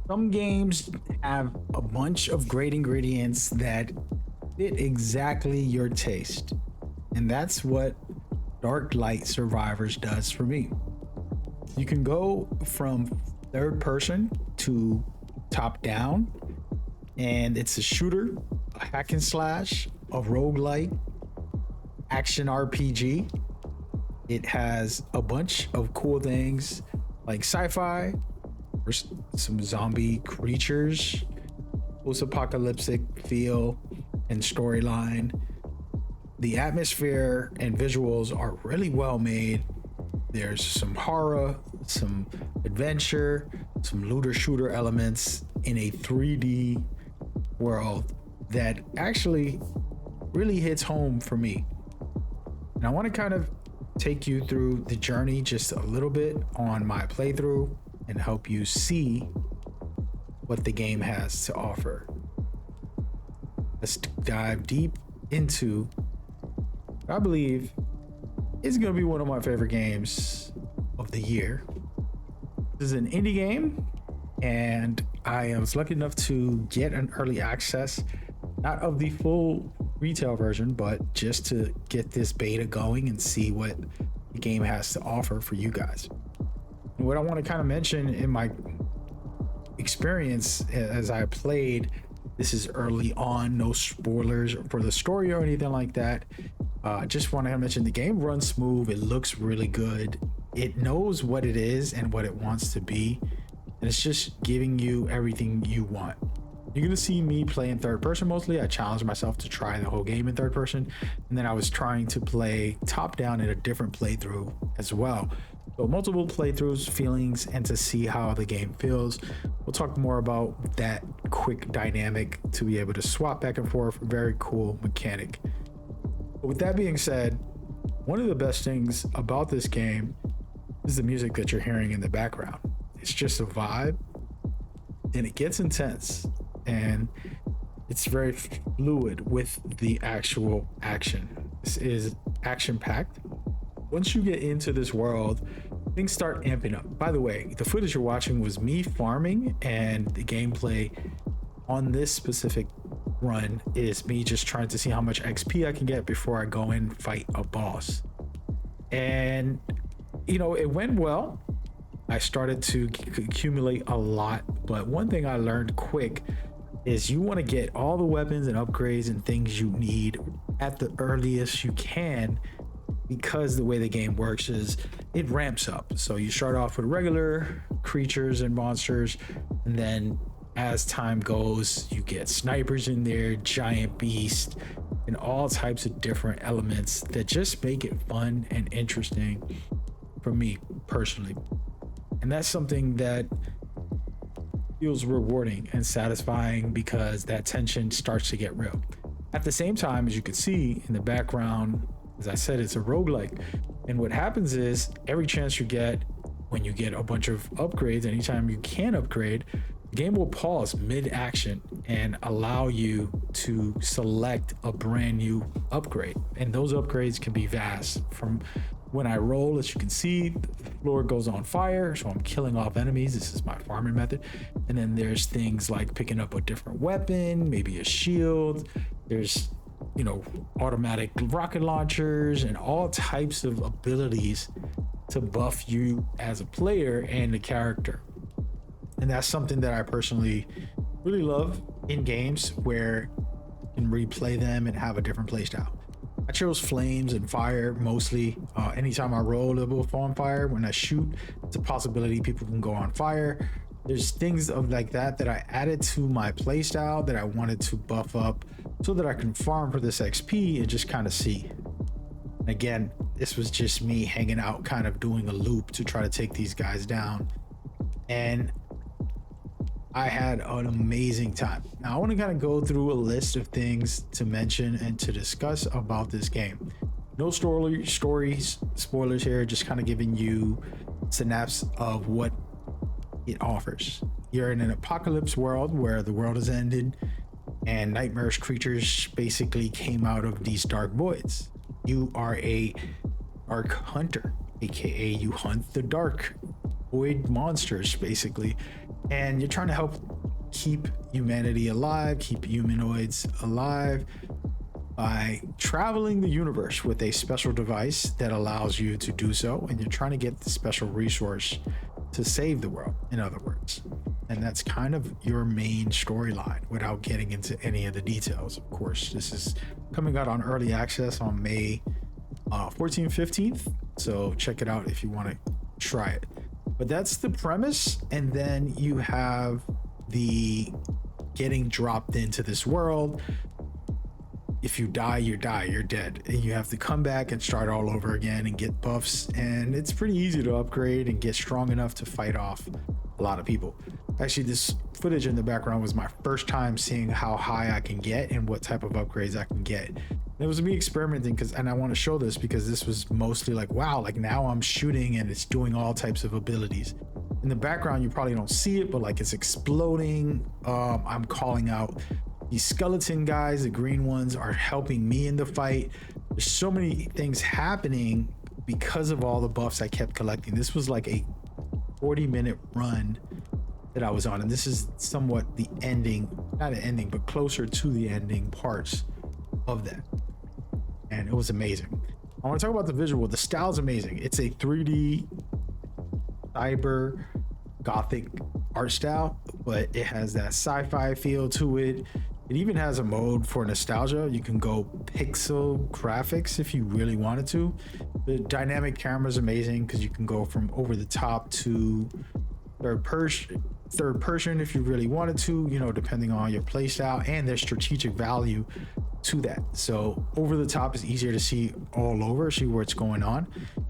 Some games have a bunch of great ingredients that fit exactly your taste. And that's what Dark Light Survivors does for me. You can go from third person to top down, and it's a shooter, a hack and slash, a roguelike, action RPG. It has a bunch of cool things like sci-fi, or some zombie creatures, post-apocalyptic feel and storyline. The atmosphere and visuals are really well made. There's some horror, some adventure, some looter shooter elements in a 3D world that actually really hits home for me. And I want to kind of take you through the journey just a little bit on my playthrough and help you see what the game has to offer. Let's dive deep into, I believe, it's going to be one of my favorite games of the year. This is an indie game, and I was lucky enough to get an early access, not of the full retail version, but just to get this beta going and see what the game has to offer for you guys. And what I want to kind of mention in my experience as I played, this is early on, no spoilers for the story or anything like that. Just want to mention the game runs smooth. It looks really good. It knows what it is and what it wants to be. And it's just giving you everything you want. You're going to see me play in third person mostly. I challenged myself to try the whole game in third person. And then I was trying to play top down in a different playthrough as well. So multiple playthroughs, feelings, and to see how the game feels. We'll talk more about that quick dynamic to be able to swap back and forth. Very cool mechanic. But with that being said, one of the best things about this game is the music that you're hearing in the background. It's just a vibe, and it gets intense, and it's very fluid with the actual action. This is action-packed. Once you get into this world, things start amping up. By the way, the footage you're watching was me farming, and the gameplay on this specific run is me just trying to see how much XP I can get before I go and fight a boss. And it went well. I started to accumulate a lot, but one thing I learned quick is you want to get all the weapons and upgrades and things you need at the earliest you can, because the way the game works is it ramps up. So you start off with regular creatures and monsters, and then as time goes, you get snipers in there, giant beasts, and all types of different elements that just make it fun and interesting for me personally. And that's something that feels rewarding and satisfying because that tension starts to get real. At the same time, as you can see in the background, as I said, it's a roguelike. And what happens is every chance you get, when you get a bunch of upgrades, anytime you can upgrade, the game will pause mid-action and allow you to select a brand new upgrade. And those upgrades can be vast. From when I roll, as you can see, the floor goes on fire, so I'm killing off enemies. This is my farming method. And then there's things like picking up a different weapon, maybe a shield. There's automatic rocket launchers and all types of abilities to buff you as a player and the character. And that's something that I personally really love in games where you can replay them and have a different playstyle. I chose flames and fire mostly. Anytime I roll, it will fall on fire. When I shoot, it's a possibility people can go on fire. There's things like that I added to my playstyle that I wanted to buff up so that I can farm for this XP and just kind of see. Again, this was just me hanging out, kind of doing a loop to try to take these guys down. And I had an amazing time. Now I want to kind of go through a list of things to mention and to discuss about this game. No stories, spoilers here, just kind of giving you synapse of what it offers. You're in an apocalypse world where the world has ended and nightmarish creatures basically came out of these dark voids. You are a dark hunter, aka you hunt the dark void monsters basically, and you're trying to help keep humanity alive, keep humanoids alive by traveling the universe with a special device that allows you to do so. And you're trying to get the special resource to save the world, in other words. And that's kind of your main storyline without getting into any of the details. Of course, this is coming out on early access on May 14th, 15th. So check it out if you want to try it. But that's the premise. And then you have the getting dropped into this world. If you die, you die, you're dead, and you have to come back and start all over again and get buffs. And it's pretty easy to upgrade and get strong enough to fight off a lot of people. Actually, this footage in the background was my first time seeing how high I can get and what type of upgrades I can get. And it was me experimenting, and I want to show this because this was mostly like, wow, like now I'm shooting and it's doing all types of abilities. In the background, you probably don't see it, but like it's exploding. I'm calling out these skeleton guys, the green ones, are helping me in the fight. There's so many things happening because of all the buffs I kept collecting. This was like a 40-minute run that I was on, and this is somewhat the ending, not an ending, but closer to the ending parts of that. And it was amazing. I want to talk about the visual. The style's amazing. It's a 3D cyber gothic art style, but it has that sci-fi feel to it. It even has a mode for nostalgia. You can go pixel graphics if you really wanted to. The dynamic camera is amazing because you can go from over the top to third person if you really wanted to, you know, depending on your play style, and there's strategic value to that. So over the top is easier to see all over, see where it's going on,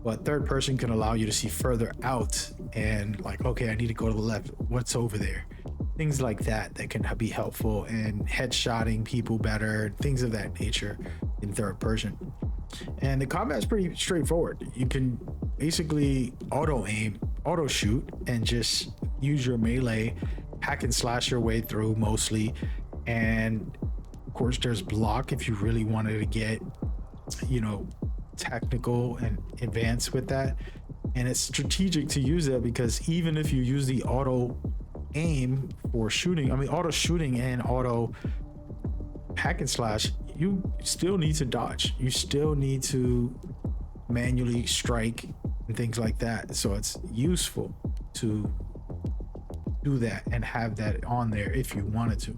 but third person can allow you to see further out and like, okay, I need to go to the left, what's over there, things like that can be helpful, and headshotting people better, things of that nature in third person. And the combat is pretty straightforward. You can basically auto aim, auto shoot, and just use your melee, hack and slash your way through mostly. And of course there's block if you really wanted to get, you know, technical and advanced with that. And it's strategic to use that because even if you use the auto aim for shooting, I mean auto shooting and auto hack and slash, you still need to dodge, you still need to manually strike and things like that. So it's useful to do that and have that on there if you wanted to.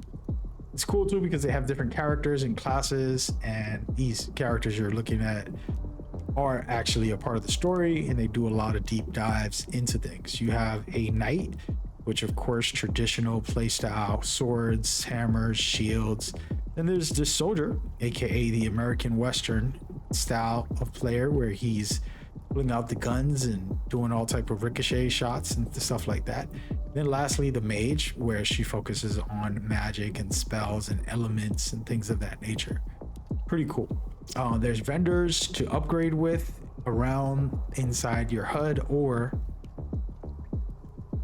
It's cool too because they have different characters and classes, and these characters you're looking at are actually a part of the story, and they do a lot of deep dives into things. You have a knight, which of course traditional playstyle, swords, hammers, shields. Then there's this soldier, aka the American Western style of player, where he's pulling out the guns and doing all type of ricochet shots and stuff like that. Then lastly, the mage, where she focuses on magic and spells and elements and things of that nature. Pretty cool. There's vendors to upgrade with around inside your HUD or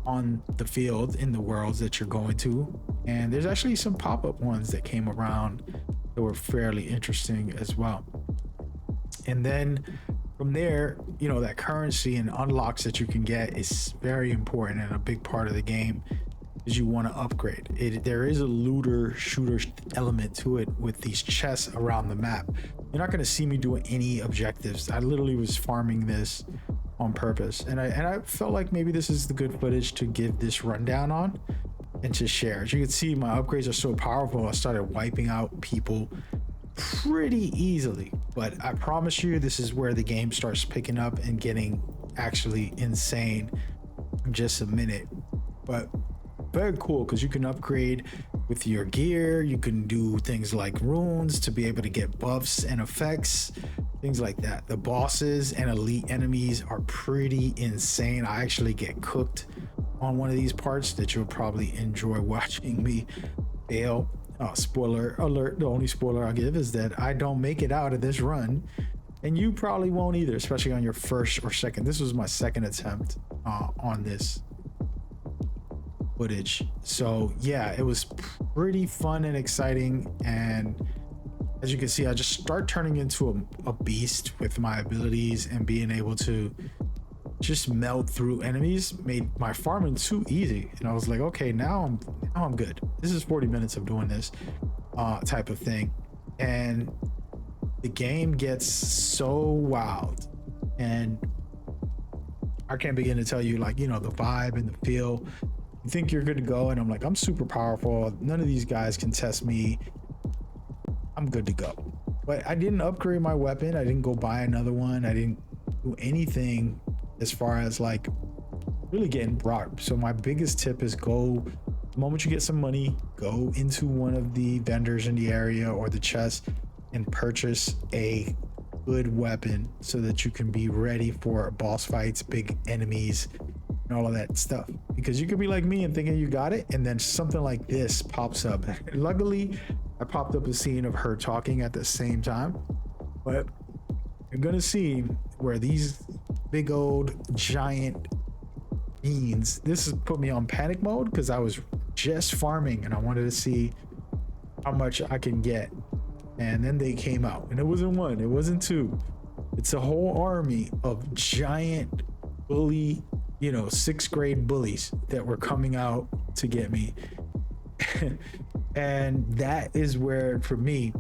on the field in the worlds that you're going to. And there's actually some pop-up ones that came around that were fairly interesting as well. And then from there, you know, that currency and unlocks that you can get is very important, and a big part of the game is you want to upgrade it. There is a looter shooter element to it with these chests around the map. You're not going to see me doing any objectives. I literally was farming this on purpose, and I felt like maybe this is the good footage to give this rundown on and to share. As you can see, my upgrades are so powerful, I started wiping out people pretty easily. But I promise you, this is where the game starts picking up and getting actually insane in just a minute. But very cool because you can upgrade with your gear. You can do things like runes to be able to get buffs and effects, things like that. The bosses and elite enemies are pretty insane. I actually get cooked on one of these parts that you'll probably enjoy watching me fail. Spoiler alert, the only spoiler I'll give is that I don't make it out of this run, and you probably won't either, especially on your first or second. This was my second attempt on this footage. So yeah, it was pretty fun and exciting, and as you can see, I just start turning into a beast with my abilities and being able to just melt through enemies made my farming too easy. And I was like, okay, now I'm good. This is 40 minutes of doing this type of thing. And the game gets so wild, and I can't begin to tell you, like, you know, the vibe and the feel. You think you're good to go, and I'm like, I'm super powerful. None of these guys can test me. I'm good to go. But I didn't upgrade my weapon. I didn't go buy another one. I didn't do anything as far as like really getting brought. So my biggest tip is go, the moment you get some money, go into one of the vendors in the area or the chest and purchase a good weapon so that you can be ready for boss fights, big enemies, and all of that stuff. Because you could be like me and thinking you got it, and then something like this pops up. Luckily, I popped up a scene of her talking at the same time, but you're gonna see where these big old giant beans, this has put me on panic mode because I was just farming and I wanted to see how much I can get. And then they came out, and it wasn't one, it wasn't two, it's a whole army of giant bully, you know, 6th grade bullies that were coming out to get me. And that is where, for me,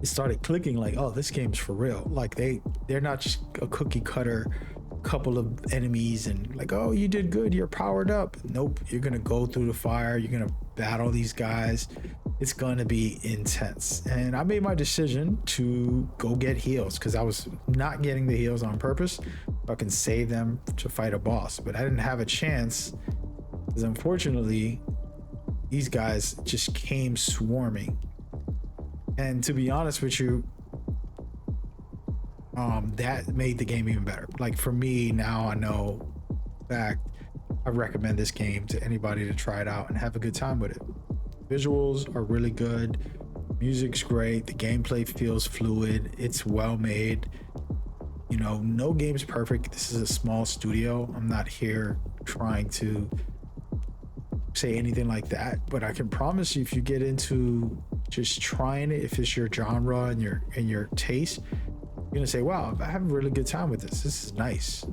it started clicking, like, oh, this game's for real. Like they're not just a cookie cutter couple of enemies and like, oh, you did good, you're powered up. Nope, you're gonna go through the fire, you're gonna battle these guys. It's gonna be intense. And I made my decision to go get heals because I was not getting the heals on purpose so I can save them to fight a boss, but I didn't have a chance because unfortunately these guys just came swarming. And to be honest with you, that made the game even better. Like for me, now I know, in fact, I recommend this game to anybody to try it out and have a good time with it. Visuals are really good, music's great, the gameplay feels fluid, it's well made. You know, no game's perfect. This is a small studio. I'm not here trying to say anything like that, but I can promise you, if you get into just trying it, if it's your genre and your taste, you're gonna say, wow, I have a really good time with this. This is nice.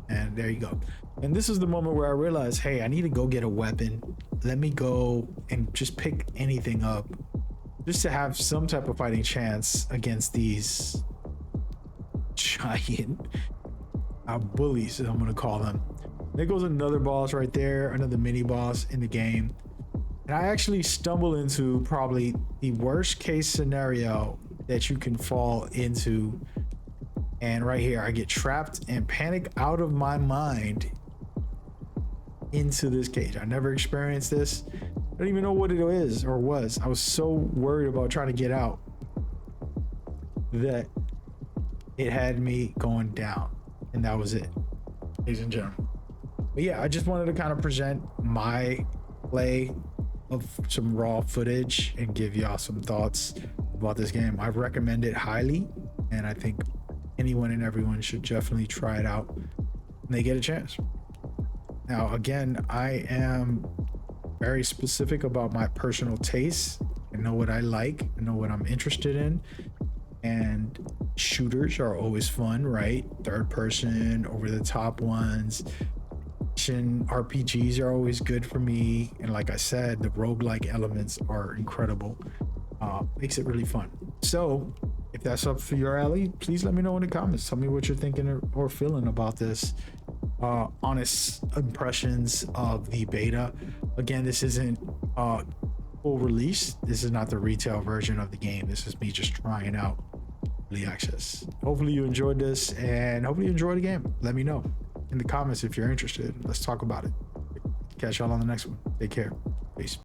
And there you go. And this is the moment where I realized, hey, I need to go get a weapon. Let me go and just pick anything up just to have some type of fighting chance against these giant bullies, I'm gonna call them. There goes another boss right there, another mini boss in the game. And I actually stumble into probably the worst case scenario that you can fall into. And right here, I get trapped and panic out of my mind into this cage. I never experienced this. I don't even know what it is or was. I was so worried about trying to get out that it had me going down. And that was it, ladies and gentlemen. But yeah, I just wanted to kind of present my play of some raw footage and give y'all some thoughts about this game. I recommend it highly, and I think anyone and everyone should definitely try it out when they get a chance. Now, again, I am very specific about my personal tastes. I know what I like, I know what I'm interested in, and shooters are always fun, right? Third person, over the top ones. RPGs are always good for me, and like I said, the roguelike elements are incredible. Makes it really fun. So if that's up for your alley, please let me know in the comments. Tell me what you're thinking or feeling about this. Honest impressions of the beta. Again, this isn't full release. This is not the retail version of the game. This is me just trying out early access. Hopefully you enjoyed this, and hopefully you enjoy the game. Let me know in the comments if you're interested. Let's talk about it. Catch y'all on the next one. Take care. Peace.